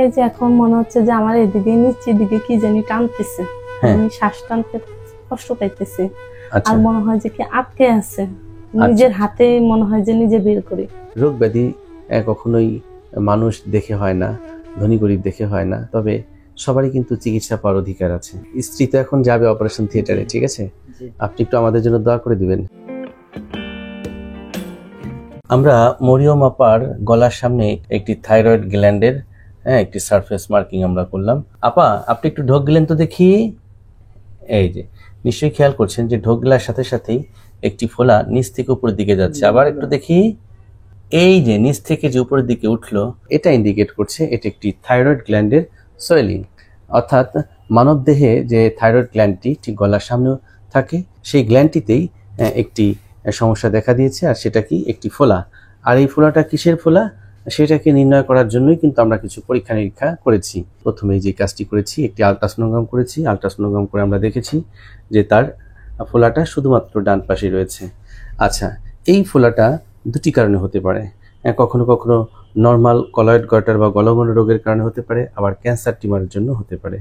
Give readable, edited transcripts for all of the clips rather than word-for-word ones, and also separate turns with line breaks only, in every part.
এই যে এখন মনে হচ্ছে যে আমার এদিকে নিচের দিকে কি জানি টানতেছে, আমি শ্বাস টানতে কষ্ট পাইতেছি। আর মনে হয় যে কি আটকে আছে, নিজের হাতে মনে হয় যে নিজে বের করি।
রোগ ব্যাধি কখনোই মানুষ দেখে হয় না, ধনী গরিব দেখে হয় না, তবে সবারই কিন্তু চিকিৎসা পাওয়ার অধিকার আছে। স্ত্রী তো এখন যাবে অপারেশন থিয়েটারে, ঠিক আছে? আপনি একটু আমাদের জন্য দোয়া করে দিবেন। আমরা মরিয়ম আপার গলার সামনে একটি থাইরয়েড গ্ল্যান্ডের একটি সারফেস মার্কিং আমরা করলাম। আপা, আপনি একটু ঢোক গেলেন তো দেখি। এই যে নিশ্চয়ই খেয়াল করছেন যে ঢোক গেলার সাথে সাথেই একটি ফোলা নিচ থেকে উপরের দিকে যাচ্ছে। আবার একটু দেখি, এই যে নিচ থেকে যে উপরের দিকে উঠলো, এটা ইন্ডিকেট করছে এটা একটি থাইরয়েড গ্ল্যান্ডের সোয়েলিং। অর্থাৎ মানব দেহে যে থাইরয়েড গ্ল্যান্ডটি ঠিক গলার সামনেও থাকে, সেই গ্ল্যান্ডটিতেই একটি সমস্যা দেখা দিয়েছে। আর সেটা কি? একটি ফোলা। আর এই ফোলাটা কিসের ফোলা, সেটাকে নির্ণয় করার জন্যই কিন্তু আমরা কিছু পরীক্ষা নিরীক্ষা করেছি। প্রথমে যে কাজটি করেছি, একটি আলট্রাসোনোগ্রাম করেছি। আলট্রাসোনোগ্রাম করে আমরা দেখেছি যে তার ফোলাটা শুধুমাত্র ডান পাশে রয়েছে। আচ্ছা, এই ফোলাটা দুটি কারণে হতে পারে। কখনো কখনো নর্মাল কলয়েড গয়টার বা গলগণ্ড রোগের কারণে হতে পারে, আবার ক্যান্সার টিউমারের জন্য হতে পারে।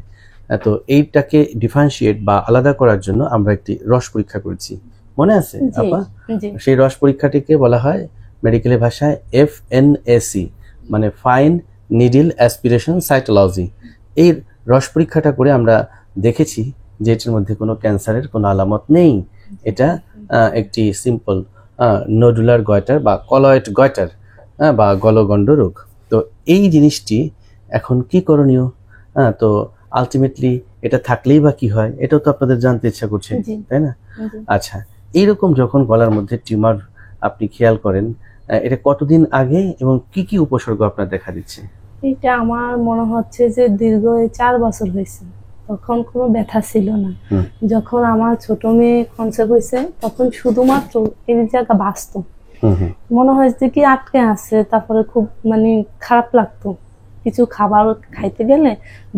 তো এইটাকে ডিফারেন্সিয়েট বা আলাদা করার জন্য আমরা একটি রস পরীক্ষা করেছি, মনে আছে আপা? সেই রস পরীক্ষাটিকে বলা হয় মেডিকেলের ভাষায় FNAC, মানে ফাইন নিডল অ্যাসপিরেশন সাইটোলজি। এই রস পরীক্ষাটা করে আমরা দেখেছি যে এটার মধ্যে কোনো ক্যান্সারের কোনো আলামত নেই। এটা একটি সিম্পল নোডুলার গয়টার বা কলয়েড গয়টার বা গলগণ্ড রোগ। তো এই জিনিসটি এখন কি করণীয়? তো আলটিমেটলি এটা থাকলেই বা কি হয়, এটাও তো আপনাদের জানতে ইচ্ছা করছে, তাই না? আচ্ছা, এইরকম যখন গলার মধ্যে টিউমার আপনি খেয়াল করেন, এটা কতদিন আগে এবং কি কি উপসর্গ আপনার দেখা দিচ্ছে?
এটা আমার মনে হচ্ছে যে দীর্ঘ 4 বছর হয়েছে। তখন কোনো ব্যথা ছিল না। যখন আমার ছোট মেয়ে কনসেপ্ট হয়েছে, তখন শুধুমাত্র এই জায়গা বাঁচত, মনে হয় যে কি আটকে আছে। তারপরে খুব মানে খারাপ লাগতো, কিছু খাবার খাইতে গেলে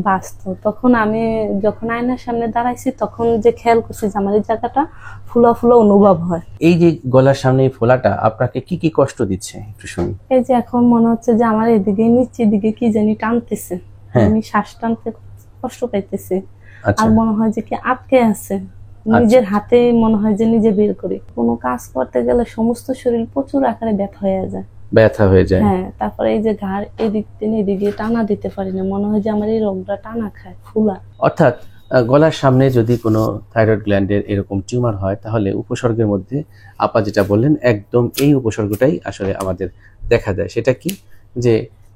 বাঁচত। তখন আমি যখন আয়নার সামনে দাঁড়াইছি, তখন যে খেয়াল করছি যে আমার এই জায়গাটা ফুলা ফুলা অনুভব হয়।
এই যে গলার সামনে এই ফোলাটা আপনাকে কি কি কষ্ট দিচ্ছে একটু শুনি।
এই যে এখন মনে হচ্ছে যে আমার এদিকে নিচের দিকে কি জানি টানতেছে, আমি শ্বাস টানতে কষ্ট পাইতেছি। আর মনে হয় যে কি আটকে আছে, নিজের হাতে মনে হয় যে নিজে বের করি। কোনো কাজ করতে গেলে সমস্ত শরীর প্রচুর আকারে ব্যথা হয়ে যায়। হ্যাঁ, তারপরে এই যে ঘাড় এদিক থেকে এদিকে টানা দিতে পারি না, মনে হয় যে আমার এই রোগটা টানা খায়, ফুলা।
অর্থাৎ গলার সামনে যদি কোনো থাইরয়েড গ্ল্যান্ডের এরকম টিউমার হয়, তাহলে উপসর্গের মধ্যে আপা যেটা বললেন, একদম এই উপসর্গটাই আসলে আমাদের দেখা যায়। সেটা কি? যে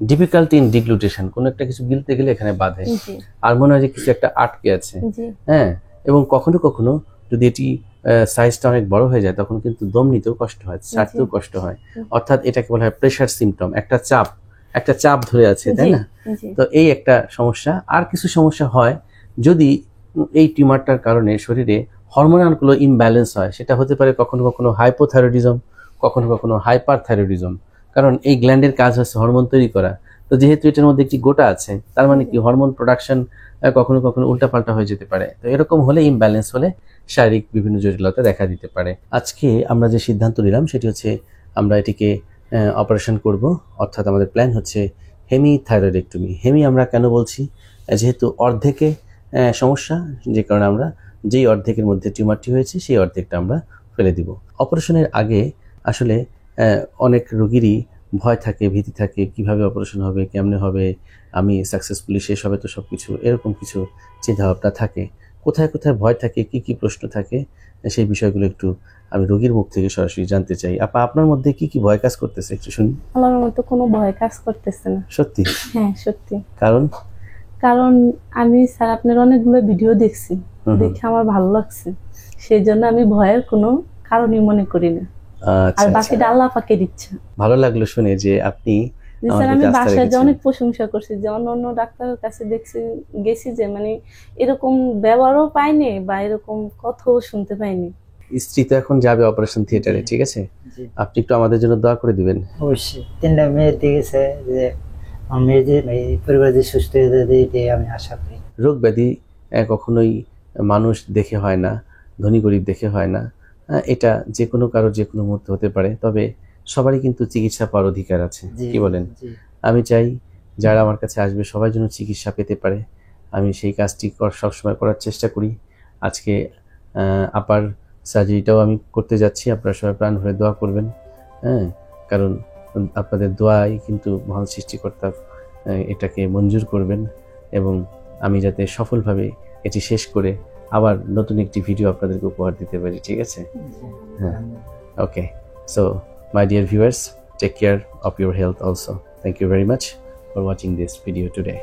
ডিফিকাল্টি ইন ডিগ্লুটেশন, কোনো একটা কিছু গিলতে গেলে এখানে বাধে, আর মনে হয় যে কিছু একটা আটকে আছে। হ্যাঁ, এবং কখনো কখনো যদি এটি সাইজটা অনেক বড় হয়ে যায়, তখন কিন্তু দম নিতেও কষ্ট হয়, ছাড়তেও কষ্ট হয়। অর্থাৎ এটাকে বলা হয় প্রেশার সিমটম, একটা চাপ ধরে আছে, তাই না? তো এই একটা সমস্যা। আর কিছু সমস্যা হয় যদি এই টিউমারটার কারণে শরীরে হরমোনালগুলো ইমব্যালেন্স হয়। সেটা হতে পারে কখনো কখনো হাইপোথাইরয়েডিজম, কখনো কখনো হাইপারথাইরয়েডিজম। কারণ এই গ্ল্যান্ডের কাজ হচ্ছে হরমোন তৈরি করা। তো যেহেতু এটার মধ্যে একটি গোটা আছে, তার মানে কি হরমোন প্রোডাকশন কখনো কখনো উল্টাপাল্টা হয়ে যেতে পারে। তো এরকম হলে, ইমব্যালেন্স হলে শারীরিক বিভিন্ন জটিলতা দেখা দিতে পারে। আজকে আমরা যে সিদ্ধান্ত নিলাম সেটি হচ্ছে আমরা এটিকে অপারেশন করব। অর্থাৎ আমাদের প্ল্যান হচ্ছে হেমিথাইরয়েডেক্টমি। হেমি আমরা কেন বলছি? যেহেতু অর্ধেকে সমস্যা, যে কারণে আমরা যেই অর্ধেকের মধ্যে টিউমারটি হয়েছে সেই অর্ধেকটা আমরা ফেলে দিব। অপারেশনের আগে আসলে অনেক রোগীরই ভয় থাকে, ভীতি থাকে, কিভাবে অপারেশন হবে, কেমনে হবে, আমি সাকসেসফুলি শেষ হবে তো সবকিছু, এরকম কিছু চিন্তাভাবনা থাকে। কোথায় কোথায় ভয় থাকে, কি কি প্রশ্ন থাকে, সেই বিষয়গুলো একটু আমি রোগীর মুখ থেকে সরাসরি জানতে চাই। আপা, আপনার মধ্যে কি কি ভয় কাজ করতেছে একটু শুনি।
আমার মধ্যে কোনো ভয় কাজ করতেছে না।
সত্যি?
হ্যাঁ, সত্যি।
কারণ
আমি স্যার আপনার অনেকগুলো ভিডিও দেখছি, দেখে আমার ভালো লাগছে, সেই জন্য আমি ভয়ের কোনো কারণই মনে করি না। আর বাকিটা আল্লাহ পাকের ইচ্ছা।
ভালো লাগলো শুনে যে আপনি।
স্যার, আমি বাসায় যে অনেক প্রশংসা করছি, যে অন্য ডাক্তারের কাছে গেছি যে মানে এরকম ব্যবহারও পাইনি বা এরকম কথাও শুনতে পাইনি।
স্ত্রী তো এখন যাবে অপারেশন থিয়েটারে, ঠিক আছে? আপনি একটু আমাদের জন্য দোয়া করে দিবেন।
অবশ্যই। 3টা মেয়ের দিয়েছে যে আমি যে পরিবার যে সুস্থ হয়ে যাবে, এটাই আমি আশা করি।
রোগ ব্যাধি কখনোই মানুষ দেখে হয় না, ধনী গরিব দেখে হয় না। এটা যে কোনো কারোর যে কোনো মুহূর্তে হতে পারে, তবে সবারই কিন্তু চিকিৎসা পাওয়ার অধিকার আছে, কি বলেন? আমি চাই যারা আমার কাছে আসবে সবাই যেন চিকিৎসা পেতে পারে, আমি সেই কাজটি সবসময় করার চেষ্টা করি। আজকে আপার সার্জারিটাও আমি করতে যাচ্ছি, আপনারা সবাই প্রাণ ভরে দোয়া করবেন। হ্যাঁ, কারণ আপনাদের দোয়াই কিন্তু মহান সৃষ্টিকর্তা এটাকে মঞ্জুর করবেন, এবং আমি যাতে সফলভাবে এটি শেষ করে আবার নতুন একটি ভিডিও আপনাদেরকে উপহার দিতে পারি। ঠিক আছে? হ্যাঁ, okay. So my dear viewers, take care of your health also. Thank you very much for watching this video today.